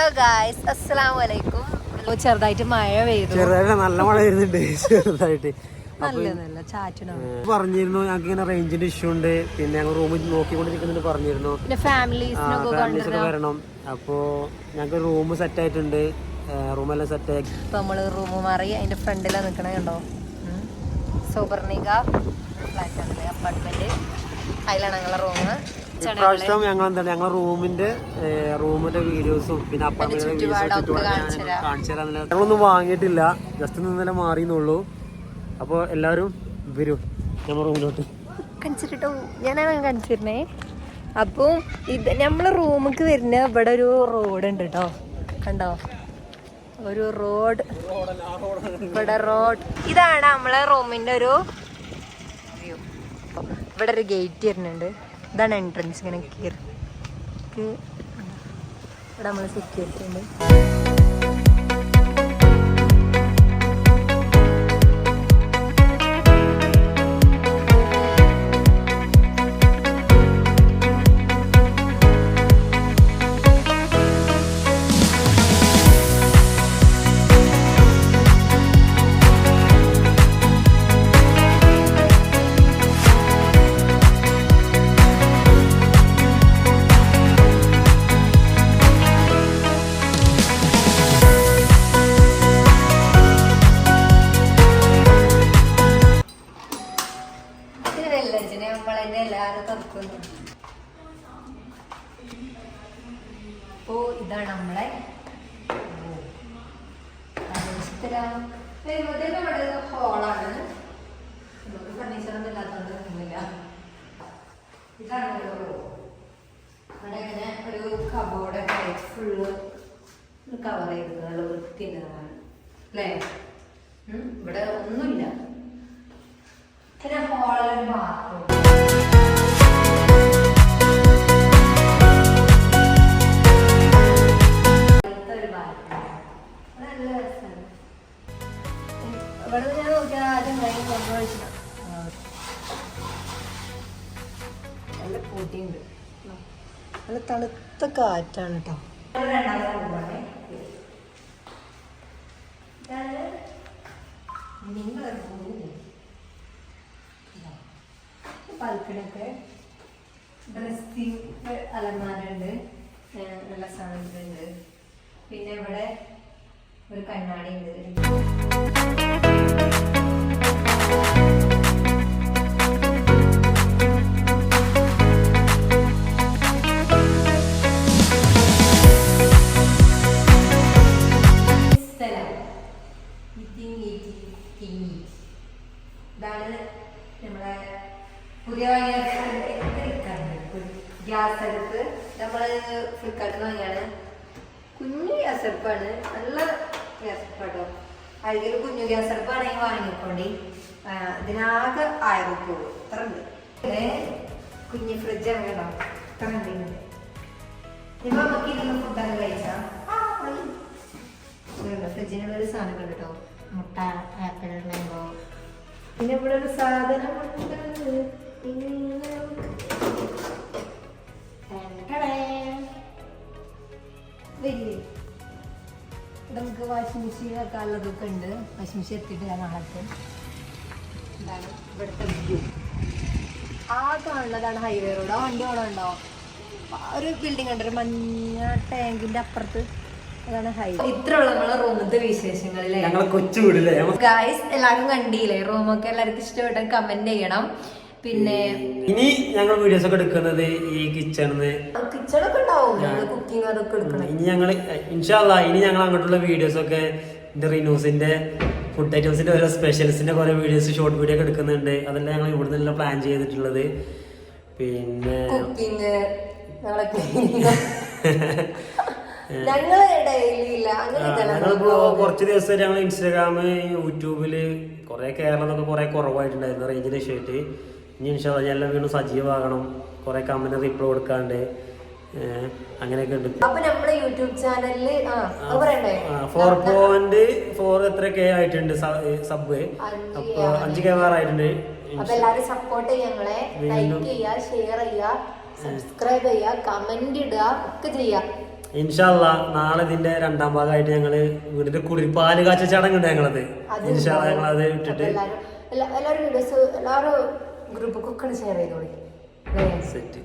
Hello guys, അസ്സലാമു അലൈക്കും. ചെറുതായിട്ട് മഴ പെയ്തു, ചെറുതായിട്ട് നല്ല മഴ വരുന്നുണ്ട്. ചെറുതായിട്ട് നല്ല ചാറ്റണോ പറഞ്ഞിരുന്നു. ഞങ്ങൾക്ക് ഇങ്ങനെ റേഞ്ചിന്റെ ഇഷ്യൂ ഉണ്ട്, പിന്നെ ഞങ്ങൾ റൂമിൽ നോക്കിക്കൊണ്ടിരിക്കുന്നുണ്ട് പറഞ്ഞിരുന്നു. പിന്നെ ഫാമിലീസിനൊക്കെ വരണം. അപ്പോ ഞങ്ങൾക്ക് റൂം സെറ്റ് ആയിട്ടുണ്ട്, റൂമെല്ലാം സെറ്റ് ആയി. ഇപ്പൊ നമ്മള് റൂം മാറി അതിന്റെ ഫ്രണ്ടിലാ നിക്കണ കണ്ടോ, സൂപർണിക ഫ്ലാറ്റ് ആണല്ലേ, അപ്പാർട്ട്മെന്റ്. അതിലാണ് ഞങ്ങളെ റൂം. ഇപ്രാവശ്യം ഞങ്ങൾ എന്താണ് ഞങ്ങളെ റൂമിന്റെ വീഡിയോസും പിന്നെ അപ്പാർട്ട്മെന്റിന്റെ കാണിച്ചു തരാൻ ഞങ്ങളൊന്നും വാങ്ങിയിട്ടില്ല, ജസ്റ്റ് ഇന്നലെ മാറിയെന്നുള്ളൂ. അപ്പോൾ എല്ലാവരും വരും നമ്മുടെ റൂമിലോട്ട് കാണിച്ചിട്ടോ. ഞാനാണ് കാണിച്ചിരുന്നേ. അപ്പോൾ ഇത് നമ്മളെ റൂമിക്ക് വരുന്ന ഇവിടെ ഒരു റോഡ് ഉണ്ട് കേട്ടോ, കണ്ടോ, ഒരു റോഡ്. ഇവിടെ റോഡ്, ഇതാണ് നമ്മളെ റൂമിന്റെ ഒരു വ്യൂ. ഇവിടെ ഒരു ഗേറ്റ് വരുന്നുണ്ട്, ഇതാണ് എൻട്രൻസ്. ഇങ്ങനെ കയറി ഇവിടെ നമ്മൾ സെക്യൂരിറ്റി ഉണ്ട്. അപ്പോ ഇതാണ് നമ്മളെ ഹോളാണ്. നമുക്ക് ഫർണിച്ചറൊന്നും ഇല്ലാത്തതുകൊണ്ട് ഒന്നുമില്ല. ഇതാണ് ഇവിടെ ഇങ്ങനെ ഒരു കബോർഡൊക്കെ ഫുള്ള് കവർ ചെയ്തത് നല്ല വൃത്തിയുള്ളതാണ് അല്ലേ. ഇവിടെ ഒന്നുമില്ല. പിന്നെ ഹോളിലൊരു ബാത്റൂം. ഇവിടെ ഞാൻ നോക്കിയാൽ ആദ്യം നല്ല പൊടിയുണ്ട്, നല്ല തണുത്ത കാറ്റാണ് കേട്ടോ. പൽക്കണൊക്കെ ഡ്രസ്സിങ് അലമാരുണ്ട്, നല്ല സാധനങ്ങളുണ്ട്. പിന്നെ ഇവിടെ ഒരു കണ്ണാടി ഉണ്ട്. ഇതാണ് നമ്മളെ പുതിയ ഗ്യാസ് അടുപ്പ്. നമ്മള് ഫ്ലിപ്കാർട്ടിൽ വാങ്ങിയാണ്. കുഞ്ഞു ഗ്യാസ് അടുപ്പാണ്, നല്ല ഗ്യാസ് അടുപ്പാട്ടോ. അല്ലെങ്കിൽ കുഞ്ഞു ഗ്യാസ് അടുപ്പാണെങ്കിൽ വാങ്ങിക്കോണ്ടി. ഇതിനാകെ 1000 രൂപ ഉള്ളൂ, ഇത്ര ഉണ്ട്. കുഞ്ഞു ഫ്രിഡ്ജ് അങ്ങനെ ഉണ്ടാവും, ഇത്ര ഉണ്ട്. ഇപ്പൊ നമുക്ക് ഇരുന്ന് ഫുഡൊക്കെ കഴിച്ചാൽ ഫ്രിഡ്ജിനുള്ളൊരു സാധനം ഉണ്ട് കേട്ടോ, മുട്ട, ആപ്പിൾ, മാംഗോ. പിന്നെ ഇവിടെ ഒരു സാധനം നമുക്ക് വാഷിംഗ് മെഷീൻ ഒക്കെ ഉള്ളതൊക്കെ ഉണ്ട്. വാഷിംഗ് മെഷീൻ എത്തിയിട്ട് ഞാൻ നാളത്തെ. എന്താണ് ഇവിടുത്തെ വ്യൂ. ആ കാണുന്നതാണ് ഹൈവേ റോഡ്. ആ വണ്ടി അവിടെ ഉണ്ടോ, ഒരു ബിൽഡിംഗ് ഉണ്ട്, ഒരു മഞ്ഞ ടാങ്കിന്റെ അപ്പുറത്ത്. അതാണ് ഹൈവേ. ഇത്രയുള്ള നമ്മളെ റൂമിന്റെ വിശേഷങ്ങളിലെ ഗായ്സ് എല്ലാവരും കണ്ടില്ലേ. റൂമൊക്കെ എല്ലാവർക്കും ഇഷ്ടപ്പെട്ട കമന്റ് ചെയ്യണം. പിന്നെ ഇനി ഞങ്ങൾ വീഡിയോസ് ഒക്കെ എടുക്കുന്നത് ഈ കിച്ചണൊക്കെ ഉണ്ടാവും, കുക്കിംഗ് അതൊക്കെ എടുക്കണം. ഇനി ഞങ്ങൾ ഇൻഷാ അല്ലാഹ് ഇനി ഞങ്ങൾ അങ്ങോട്ടുള്ള വീഡിയോസ് ഒക്കെ റിനൂസിന്റെ ഫുഡ് ഐറ്റംസിന്റെ ഓരോ സ്പെഷ്യൽസിന്റെ കുറെ വീഡിയോസ്, ഷോർട്ട് വീഡിയോ ഒക്കെ എടുക്കുന്നുണ്ട്. അതെല്ലാം ഞങ്ങൾ ഇവിടെ നിന്നുള്ള പ്ലാൻ ചെയ്തിട്ടുള്ളത്. പിന്നെ കുക്കിംഗ് ഞങ്ങളിപ്പോ കുറച്ച് ദിവസം ഞങ്ങൾ ഇൻസ്റ്റാഗ്രാമ്, യൂട്യൂബില് കുറെ കേരളത്തിൽ കുറെ കുറവായിട്ടുണ്ടായിരുന്നു റേഞ്ചിന്റെ ഇഷ്യൂ ആയിട്ട്. ഇനി ഇൻഷാ അല്ലാഹ് എല്ലാം വീണ്ടും സജീവമാകണം. കുറെ കമന്റ് റിപ്ലൈ കൊടുക്കാണ്ട് അങ്ങനെയൊക്കെ ഉണ്ട്. അപ്പൊ നമ്മുടെ യൂട്യൂബ് ചാനലില് 4.4 എത്ര കെ ആയിട്ടുണ്ട് സബ്. അപ്പൊ 5K ആയിട്ടുണ്ട്. അപ്പൊ എല്ലാരും സപ്പോർട്ട് ഞങ്ങളെ ലൈക്ക് ചെയ്യുക, ഷെയർ ചെയ്യുക, സബ്സ്ക്രൈബ് ചെയ്യുക, കമന്റ് ഇടുക ഒക്കെ ചെയ്യുക. ഇൻഷാല്ല നാളെ ഇതിന്റെ 2ാം ഭാഗമായിട്ട് ഞങ്ങള് വീടിന്റെ പാല് കാച്ച ചടങ്ങുണ്ട് ഞങ്ങളത്. ഇൻഷാല്ല ഞങ്ങളത് ഇട്ടിട്ട് എല്ലാവരും വീഡിയോസ് എല്ലാവരും ഗ്രൂപ്പൊക്കെ ഷെയർ ചെയ്തോളി. സെറ്റ്.